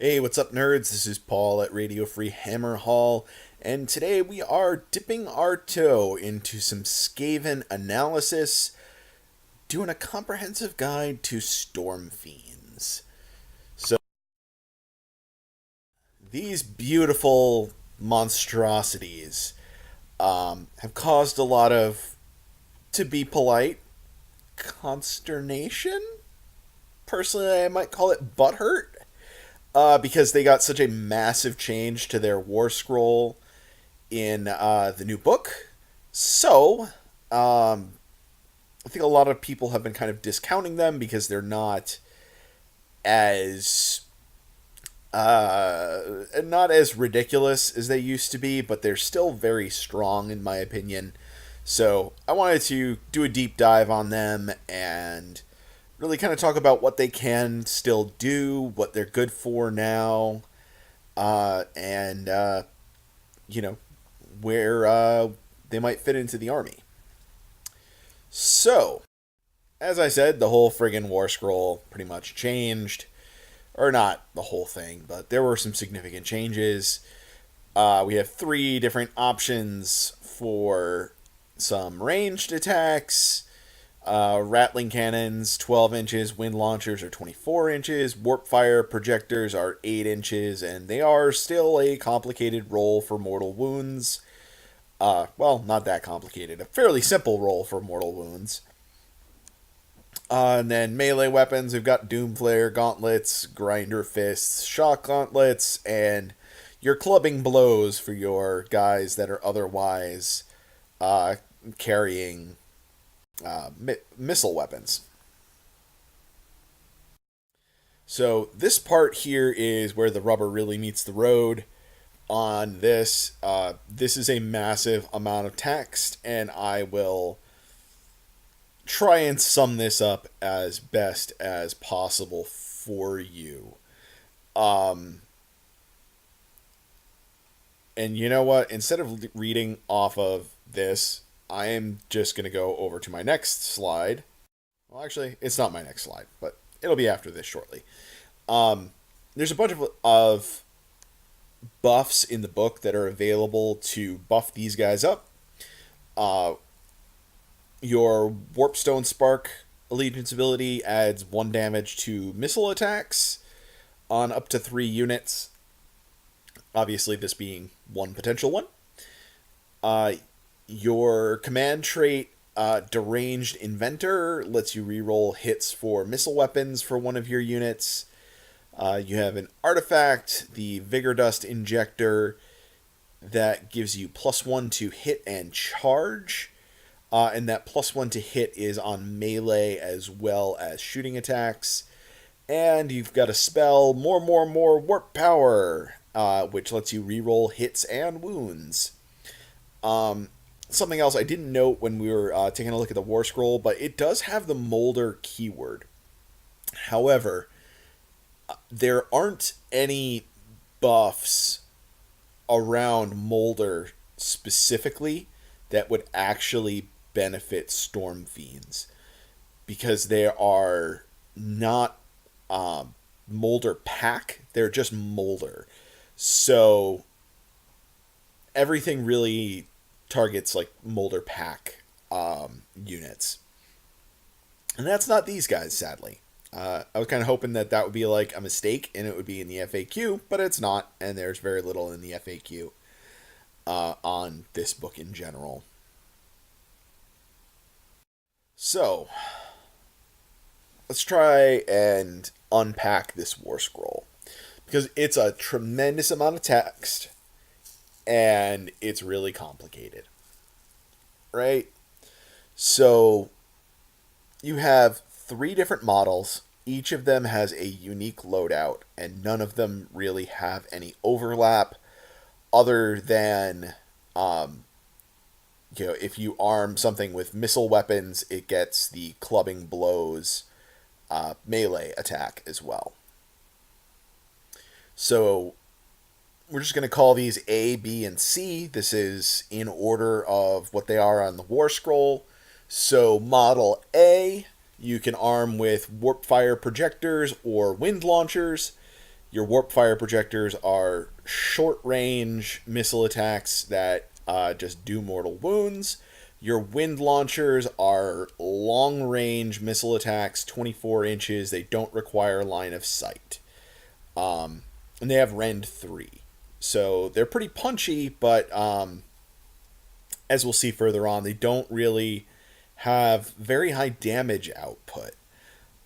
Hey, what's up, nerds? This is Paul at Radio Free Hammerhal, and today we are dipping our toe into some Skaven analysis, doing a comprehensive guide to Stormfiends. So, these beautiful monstrosities have caused a lot of, to be polite, consternation? Personally, I might call it butthurt. Because they got such a massive change to their war scroll in the new book. So, I think a lot of people have been kind of discounting them because they're as not as ridiculous as they used to be, but they're still very strong in my opinion. So I wanted to do a deep dive on them and really kind of talk about what they can still do, what they're good for now, and you know where they might fit into the army. So, as I said, the whole friggin' war scroll pretty much changed, or not the whole thing, but there were some significant changes. We have three different options for some ranged attacks. Rattling cannons, 12 inches. Wind launchers are 24 inches. Warp fire projectors are 8 inches, and they are still a complicated roll for mortal wounds. Well, not that complicated. A fairly simple roll for mortal wounds. And then melee weapons, we've got Doomflare gauntlets, Grinder fists, shock gauntlets, and your clubbing blows for your guys that are otherwise carrying missile weapons. So this part here is where the rubber really meets the road on this. This is a massive amount of text, and I will try and sum this up as best as possible for you. And you know what? Instead of reading off of this, I am just going to go over to my next slide. Well, actually, it's not my next slide, but it'll be after this shortly. There's a bunch of buffs in the book that are available to buff these guys up. Your Warpstone Spark Allegiance ability adds 1 damage to missile attacks on up to 3 units. Obviously, this being one potential one. Your command trait, Deranged Inventor, lets you reroll hits for missile weapons for one of your units. You have an artifact, the Vigor Dust Injector, that gives you +1 to hit and charge. And that +1 to hit is on melee as well as shooting attacks. And you've got a spell, More Warp Power, which lets you reroll hits and wounds. Something else I didn't note when we were taking a look at the War Scroll, but it does have the Molder keyword. However, there aren't any buffs around Molder specifically that would actually benefit Stormfiends, because they are not Molder pack, they're just Molder. So everything really targets like Molder pack units, and that's not these guys, sadly. I was kind of hoping that would be like a mistake and it would be in the FAQ, but it's not, and there's very little in the FAQ on this book in general. So let's try and unpack this War Scroll, because it's a tremendous amount of text and it's really complicated, right? So you have 3 different models. Each of them has a unique loadout, and none of them really have any overlap other than, if you arm something with missile weapons, it gets the clubbing blows melee attack as well. So we're just going to call these A, B, and C. This is in order of what they are on the War Scroll. So Model A, you can arm with warp fire projectors or wind launchers. Your warp fire projectors are short range missile attacks that just do mortal wounds. Your wind launchers are long range missile attacks, 24 inches. They don't require line of sight. And they have Rend 3. So they're pretty punchy, but as we'll see further on, they don't really have very high damage output.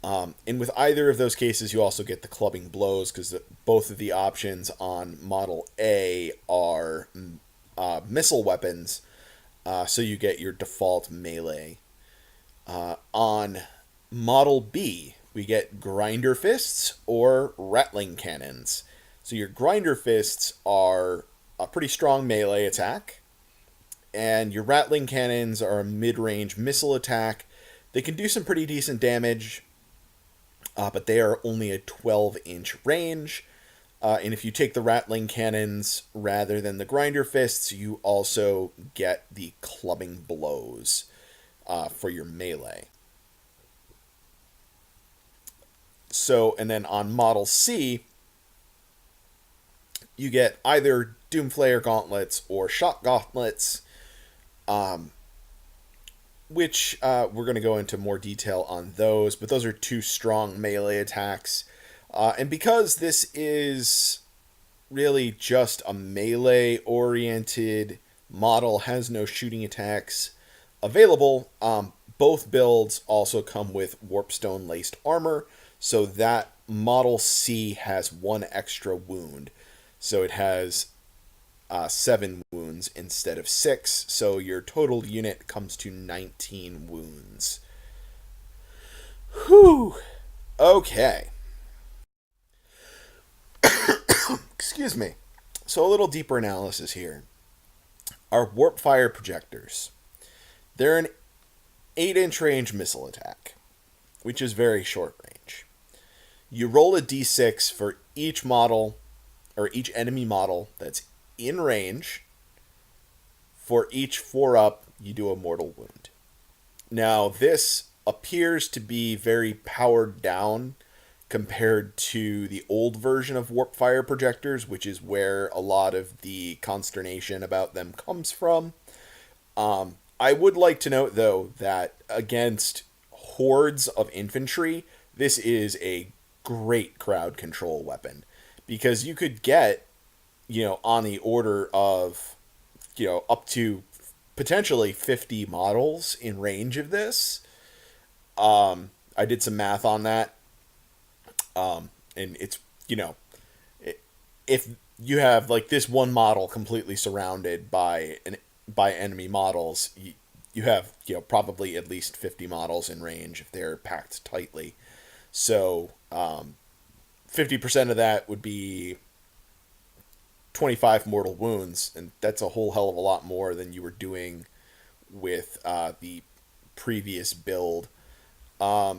And with either of those cases, you also get the clubbing blows because both of the options on Model A are missile weapons, so you get your default melee. On Model B, we get grinder fists or rattling cannons. So your grinder fists are a pretty strong melee attack, and your rattling cannons are a mid-range missile attack. They can do some pretty decent damage, but they are only a 12-inch range. And if you take the rattling cannons rather than the grinder fists, you also get the clubbing blows for your melee. So, and then on Model C, you get either Doomflayer gauntlets or Shock gauntlets, which we're going to go into more detail on those, but those are two strong melee attacks. And because this is really just a melee-oriented model, has no shooting attacks available, both builds also come with Warpstone-laced armor, so that Model C has one extra wound. So it has 7 wounds instead of 6, so your total unit comes to 19 wounds. Whew. Okay. Excuse me. So a little deeper analysis here. Our warp fire projectors. They're an 8-inch range missile attack, which is very short range. You roll a d6 for each model, or each enemy model that's in range. For each 4-up, you do a mortal wound. Now, this appears to be very powered down compared to the old version of warp fire projectors, which is where a lot of the consternation about them comes from. I would like to note, though, that against hordes of infantry, this is a great crowd control weapon, because you could get, on the order of, up to potentially 50 models in range of this. I did some math on that. And it's, if you have like this one model completely surrounded by enemy models, you have, probably at least 50 models in range if they're packed tightly. So, 50% of that would be 25 mortal wounds, and that's a whole hell of a lot more than you were doing with the previous build. A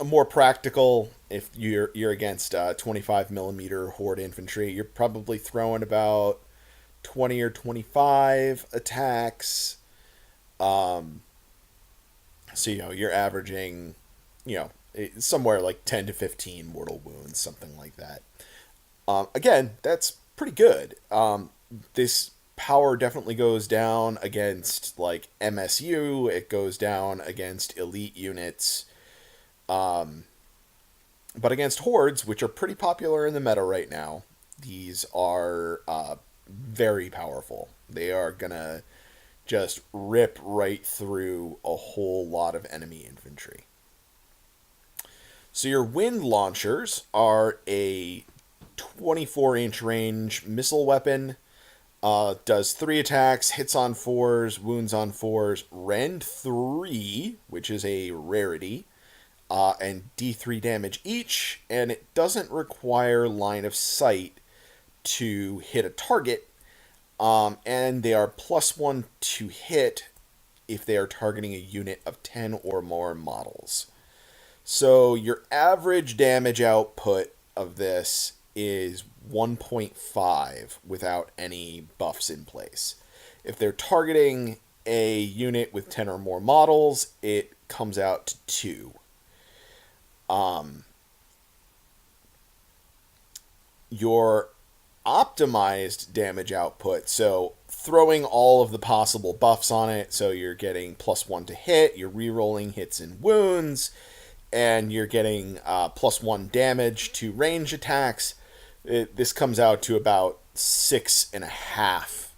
more practical, if you're against 25 millimeter horde infantry, you're probably throwing about 20 or 25 attacks. So you're averaging, somewhere like 10 to 15 mortal wounds, something like that. Again, that's pretty good. This power definitely goes down against like MSU. It goes down against elite units. But against hordes, which are pretty popular in the meta right now, these are very powerful. They are gonna just rip right through a whole lot of enemy infantry. So your wind launchers are a 24-inch range missile weapon. Does 3 attacks, hits on 4s, wounds on 4s, Rend 3, which is a rarity, and D3 damage each, and it doesn't require line of sight to hit a target, and they are +1 to hit if they are targeting a unit of 10 or more models. So your average damage output of this is 1.5 without any buffs in place. If they're targeting a unit with 10 or more models, it comes out to 2. Your optimized damage output, so throwing all of the possible buffs on it, so you're getting +1 to hit, you're re-rolling hits and wounds, and you're getting +1 damage to range attacks. This comes out to about 6.5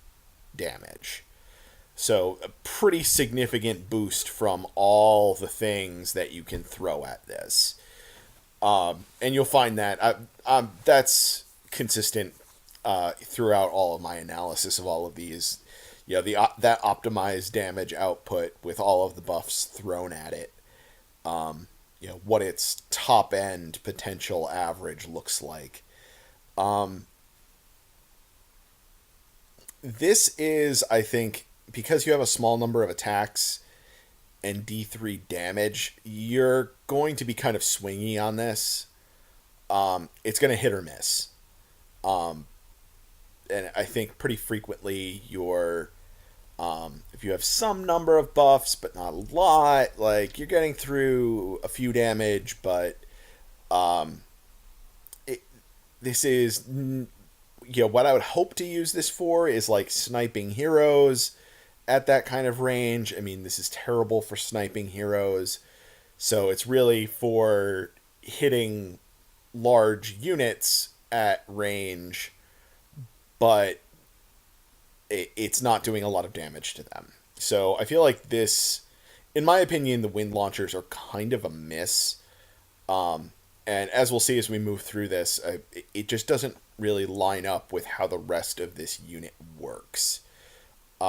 damage. So a pretty significant boost from all the things that you can throw at this. And you'll find that that's consistent throughout all of my analysis of all of these. You know, that optimized damage output with all of the buffs thrown at it. You know, what its top end potential average looks like. This is, I think, because you have a small number of attacks and D3 damage, you're going to be kind of swingy on this. It's going to hit or miss. And I think pretty frequently if you have some number of buffs but not a lot, like you're getting through a few damage, but this is, what I would hope to use this for is like sniping heroes at that kind of range. I mean, this is terrible for sniping heroes, so it's really for hitting large units at range, but it's not doing a lot of damage to them. So I feel like this, in my opinion, the wind launchers are kind of a miss. And as we'll see as we move through this, it just doesn't really line up with how the rest of this unit works.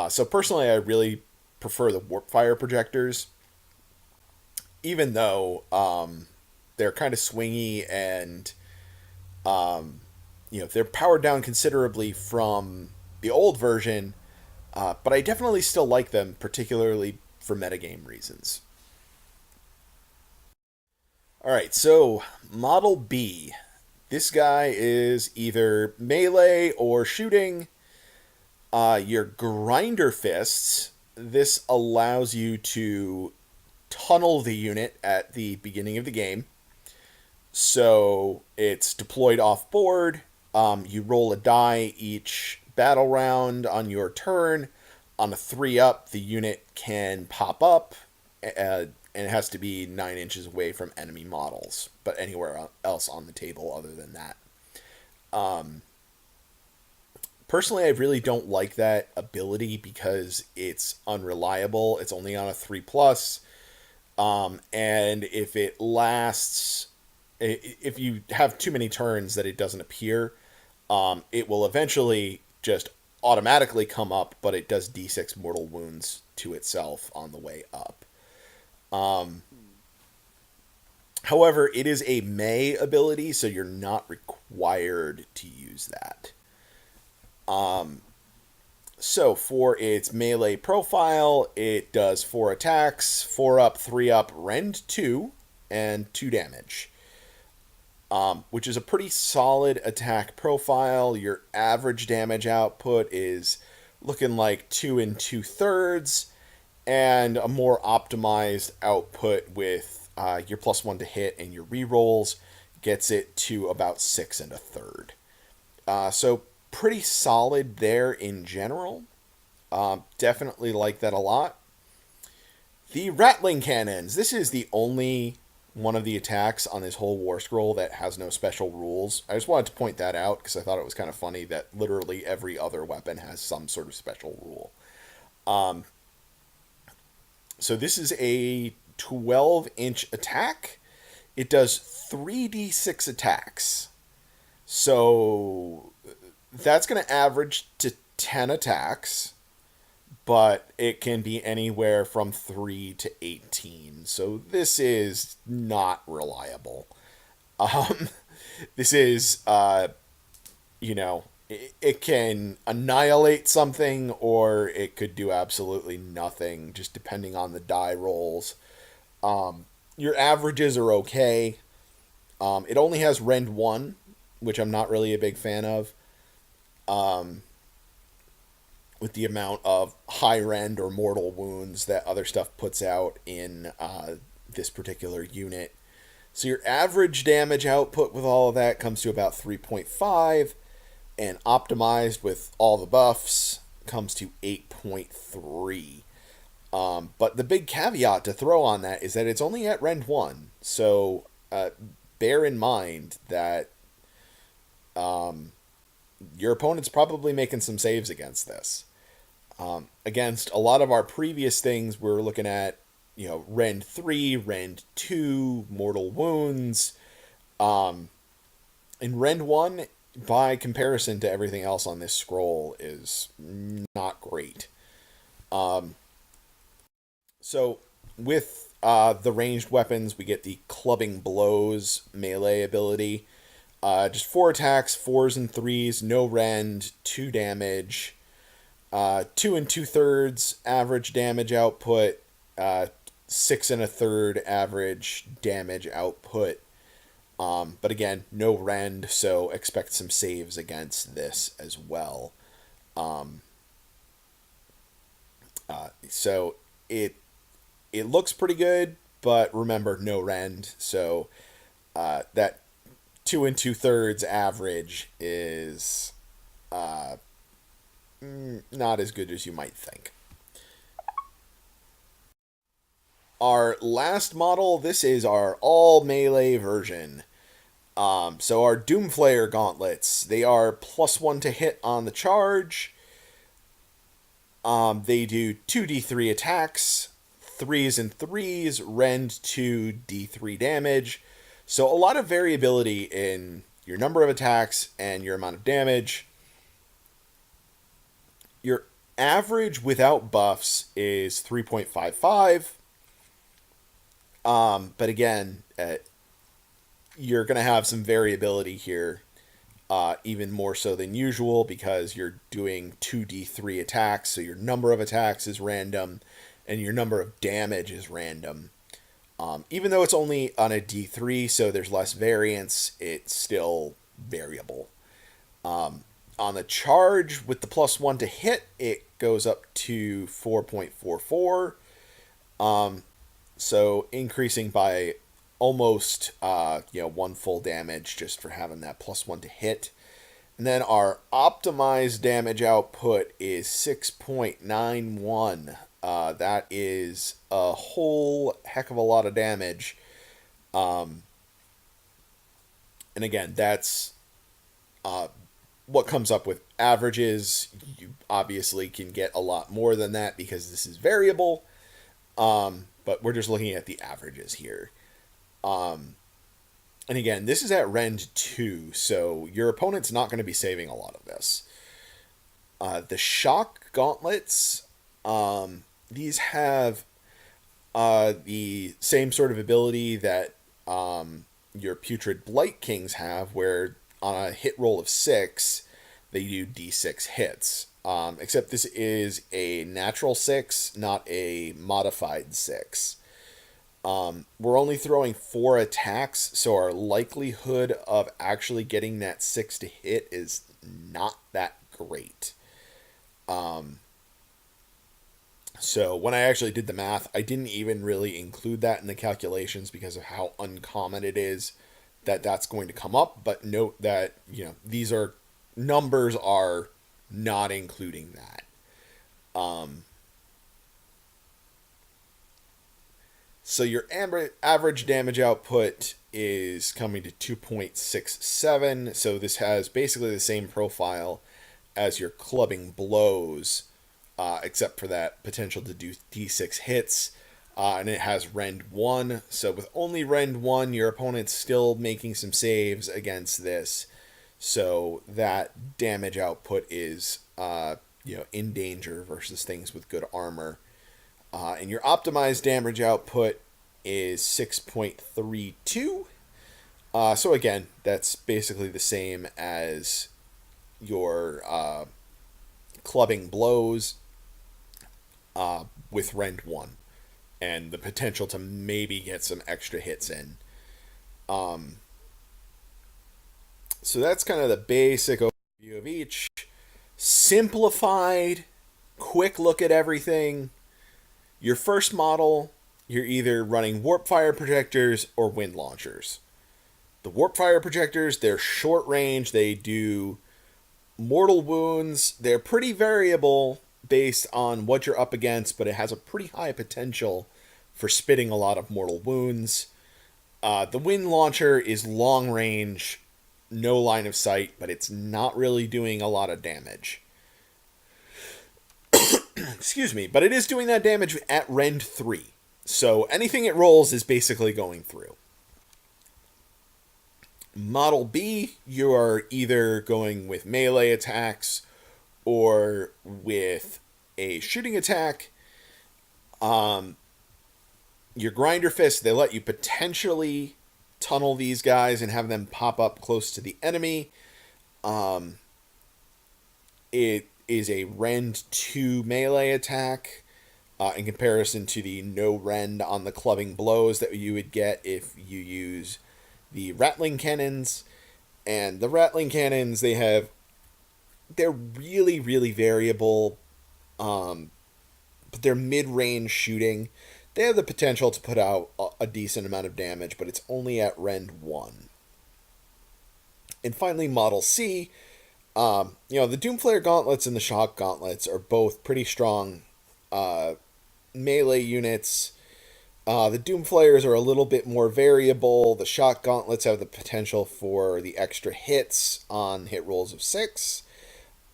So personally, I really prefer the warp fire projectors, even though they're kind of swingy and they're powered down considerably from the old version, but I definitely still like them, particularly for metagame reasons. All right, so Model B. This guy is either melee or shooting. Your grinder fists. This allows you to tunnel the unit at the beginning of the game. So it's deployed off board. You roll a die each battle round on your turn. On a 3-up, the unit can pop up, and it has to be 9 inches away from enemy models, but anywhere else on the table other than that. Personally, I really don't like that ability because it's unreliable. It's only on a 3+, and if it lasts, if you have too many turns that it doesn't appear, it will eventually just automatically come up, but it does d6 mortal wounds to itself on the way up. However, it is a May ability, so you're not required to use that. So for its melee profile, it does 4 attacks, 4-up, 3-up, rend 2, and 2 damage. Which is a pretty solid attack profile. Your average damage output is looking like 2 2/3, and a more optimized output with your +1 to hit and your rerolls gets it to about 6 1/3. So pretty solid there in general. Definitely like that a lot. The rattling cannons. This is the only one of the attacks on this whole war scroll that has no special rules. I just wanted to point that out because I thought it was kind of funny that literally every other weapon has some sort of special rule. So this is a 12-inch attack. It does 3d6 attacks. So that's going to average to 10 attacks, but it can be anywhere from 3 to 18. So this is not reliable. This is, it can annihilate something or it could do absolutely nothing, just depending on the die rolls. Your averages are okay. It only has rend 1, which I'm not really a big fan of. With the amount of high rend or mortal wounds that other stuff puts out in this particular unit. So your average damage output with all of that comes to about 3.5, and optimized with all the buffs comes to 8.3. But the big caveat to throw on that is that it's only at Rend 1. So bear in mind that your opponent's probably making some saves against this. Against a lot of our previous things, we're looking at, Rend 3, Rend 2, Mortal Wounds. In Rend 1, by comparison to everything else on this scroll, is not great. So with the ranged weapons, we get the Clubbing Blows melee ability. Just 4 attacks, 4s and 3s, no rend, 2 damage, 2 2/3 average damage output, 6 1/3 average damage output. But again, no rend, so expect some saves against this as well. So it looks pretty good, but remember, no rend. So that 2 2/3 average is not as good as you might think. Our last model, this is our all melee version. So our Doomflayer gauntlets, they are +1 to hit on the charge. They do 2d3 attacks, 3s and 3s, rend 2 d3 damage. So a lot of variability in your number of attacks and your amount of damage. Your average without buffs is 3.55. But again, you're going to have some variability here, even more so than usual, because you're doing 2d3 attacks, so your number of attacks is random, and your number of damage is random. Even though it's only on a d3, so there's less variance, it's still variable. On the charge, with the +1 to hit, it goes up to 4.44. So increasing by almost 1 full damage just for having that +1 to hit. And then our optimized damage output is 6.91. That is a whole heck of a lot of damage. And again, that's what comes up with averages. You obviously can get a lot more than that because this is variable. But we're just looking at the averages here. And again, this is at Rend 2, so your opponent's not going to be saving a lot of this. The Shock Gauntlets, these have the same sort of ability that your Putrid Blight Kings have, where on a hit roll of 6, they do d6 hits. Except this is a natural 6, not a modified 6. We're only throwing 4 attacks, so our likelihood of actually getting that 6 to hit is not that great. So when I actually did the math, I didn't even really include that in the calculations because of how uncommon it is that that's going to come up. But note that, these are numbers are not including that. So your average damage output is coming to 2.67. So this has basically the same profile as your Clubbing Blows, except for that potential to do d6 hits. And it has Rend 1. So with only Rend 1, your opponent's still making some saves against this. So that damage output is, in danger versus things with good armor. And your optimized damage output is 6.32. So again, that's basically the same as your Clubbing Blows with Rend 1. And the potential to maybe get some extra hits in. So that's kind of the basic overview of each. Simplified, quick look at everything. Your first model, you're either running warp fire projectors or wind launchers. The warp fire projectors, they're short range, they do mortal wounds. They're pretty variable based on what you're up against, but it has a pretty high potential for spitting a lot of mortal wounds. The wind launcher is long range, no line of sight, but it's not really doing a lot of damage. Excuse me, but it is doing that damage at Rend 3. So anything it rolls is basically going through. Model B, you are either going with melee attacks or with a shooting attack. Your Grinder Fist, they let you potentially tunnel these guys and have them pop up close to the enemy. It is a Rend 2 melee attack in comparison to the no Rend on the clubbing blows that you would get if you use the Rattling Cannons. And the Rattling Cannons, they're really, really variable, but they're mid-range shooting. They have the potential to put out a decent amount of damage, but it's only at Rend 1. And finally, Model C, the Doomflare Gauntlets and the Shock Gauntlets are both pretty strong melee units. The Doomflayers are a little bit more variable. The Shock Gauntlets have the potential for the extra hits on hit rolls of 6.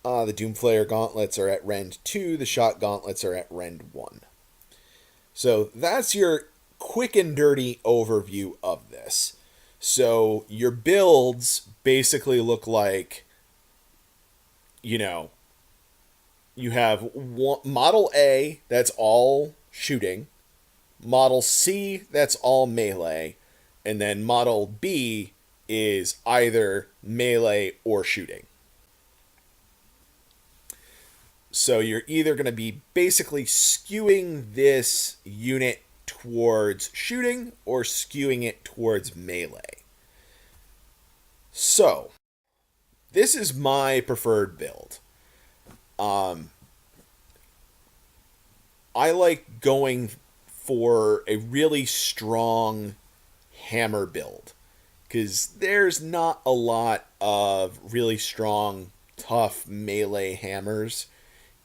The Doomflayer Gauntlets are at Rend 2. The Shock Gauntlets are at Rend 1. So that's your quick and dirty overview of this. So your builds basically look like, you have Model A, that's all shooting. Model C, that's all melee. And then Model B is either melee or shooting. So you're either going to be basically skewing this unit towards shooting or skewing it towards melee. So, this is my preferred build. I like going for a really strong hammer build, because there's not a lot of really strong, tough melee hammers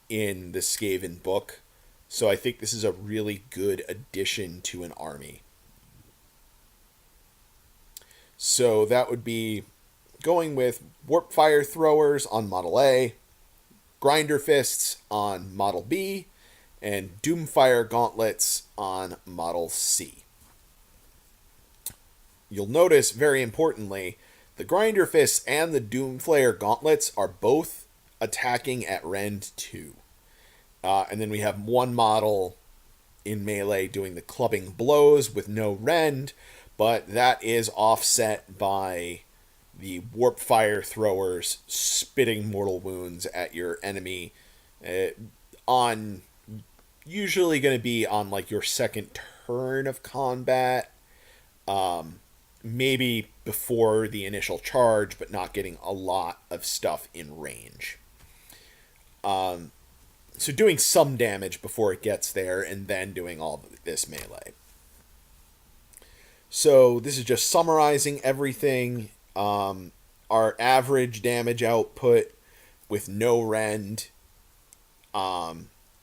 in the Skaven book, so I think this is a really good addition to an army. So that would be going with Warp Fire Throwers on Model A, Grinder Fists on Model B, and Doomfire Gauntlets on Model C. You'll notice, very importantly, the Grinder Fists and the Doomflayer Gauntlets are both attacking at Rend 2. And then we have one model in melee doing the clubbing blows with no Rend, but that is offset by the Warp Fire Throwers spitting mortal wounds at your enemy on usually going to be on like your second turn of combat, maybe before the initial charge, but not getting a lot of stuff in range. So doing some damage before it gets there, and then doing all of this melee. So this is just summarizing everything. Our average damage output with no Rend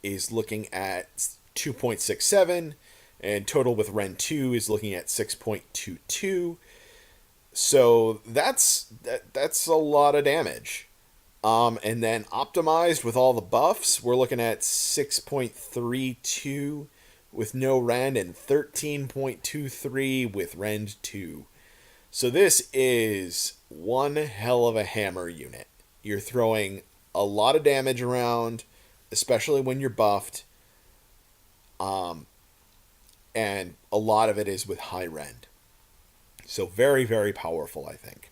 is looking at 2.67, and total with Rend 2 is looking at 6.22. So that's a lot of damage. And then optimized with all the buffs, we're looking at 6.32 with no Rend and 13.23 with Rend 2. So this is one hell of a hammer unit. You're throwing a lot of damage around, especially when you're buffed. And a lot of it is with high Rend. So very, very powerful, I think.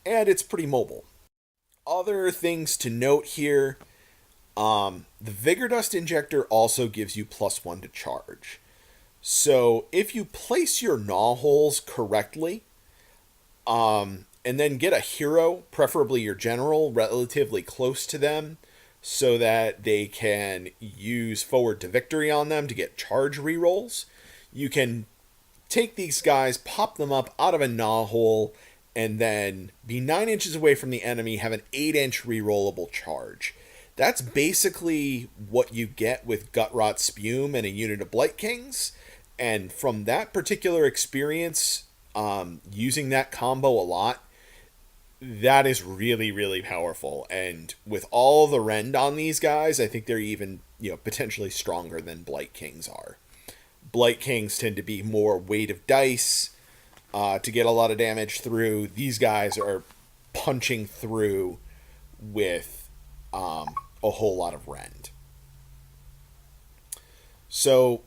And it's pretty mobile. Other things to note here, the Vigor Dust Injector also gives you +1 to charge. So if you place your gnaw holes correctly, and then get a hero, preferably your general, relatively close to them, so that they can use Forward to Victory on them to get charge rerolls. You can take these guys, pop them up out of a gnaw hole, and then be 9 inches away from the enemy, have an 8-inch rerollable charge. That's basically what you get with Gutrot Spume and a unit of Blight Kings. And from that particular experience, using that combo a lot, that is really, really powerful. And with all the rend on these guys, I think they're even, potentially stronger than Blight Kings are. Blight Kings tend to be more weight of dice to get a lot of damage through. These guys are punching through with a whole lot of rend. So,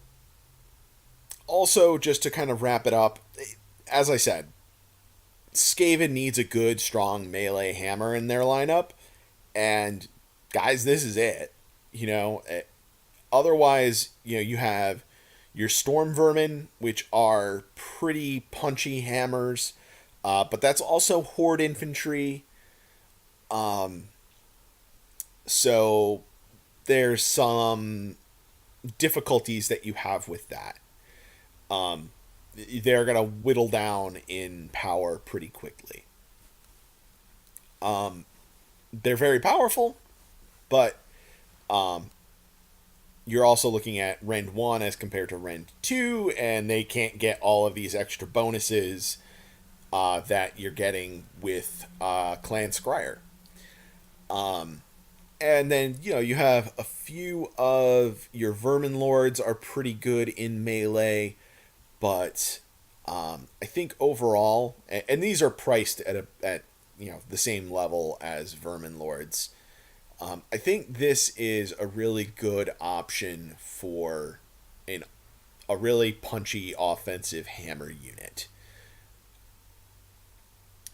also, just to kind of wrap it up, as I said, Skaven needs a good, strong melee hammer in their lineup. And, guys, this is it. Otherwise, you have your Storm Vermin, which are pretty punchy hammers. But that's also Horde Infantry. So there's some difficulties that you have with that. They're going to whittle down in power pretty quickly. They're very powerful, but you're also looking at Rend 1 as compared to Rend 2, and they can't get all of these extra bonuses that you're getting with Clan Scryer. And then, you have a few of your Vermin Lords are pretty good in melee, but I think overall, and these are priced at the same level as Vermin Lords. I think this is a really good option for a really punchy offensive hammer unit.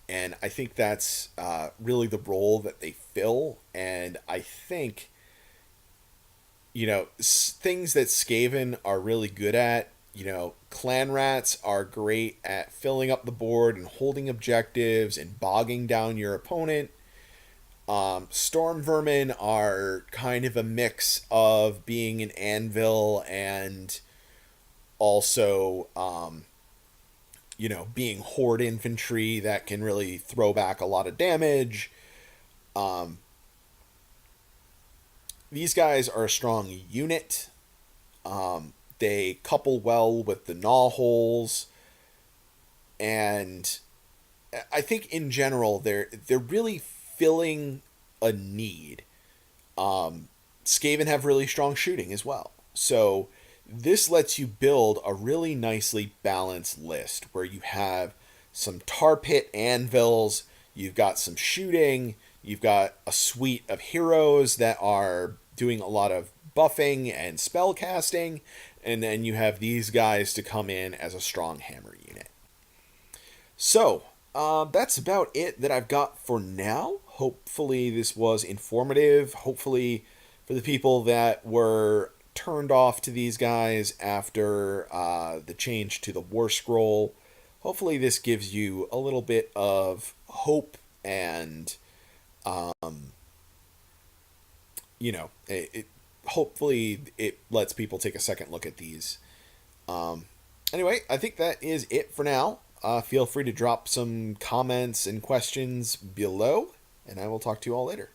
And I think that's really the role that they fill. And I think, things that Skaven are really good at, Clan Rats are great at filling up the board and holding objectives and bogging down your opponent. Storm Vermin are kind of a mix of being an anvil and also, being Horde Infantry that can really throw back a lot of damage. These guys are a strong unit. They couple well with the gnaw holes. And I think in general, they're really filling a need. Skaven have really strong shooting as well. So this lets you build a really nicely balanced list where you have some tar pit anvils, you've got some shooting, you've got a suite of heroes that are doing a lot of buffing and spell casting, and then you have these guys to come in as a strong hammer unit. So, that's about it that I've got for now. Hopefully this was informative. Hopefully for the people that were turned off to these guys after the change to the WARSCROLL, hopefully this gives you a little bit of hope and, hopefully it lets people take a second look at these. Anyway, I think that is it for now. Feel free to drop some comments and questions below, and I will talk to you all later.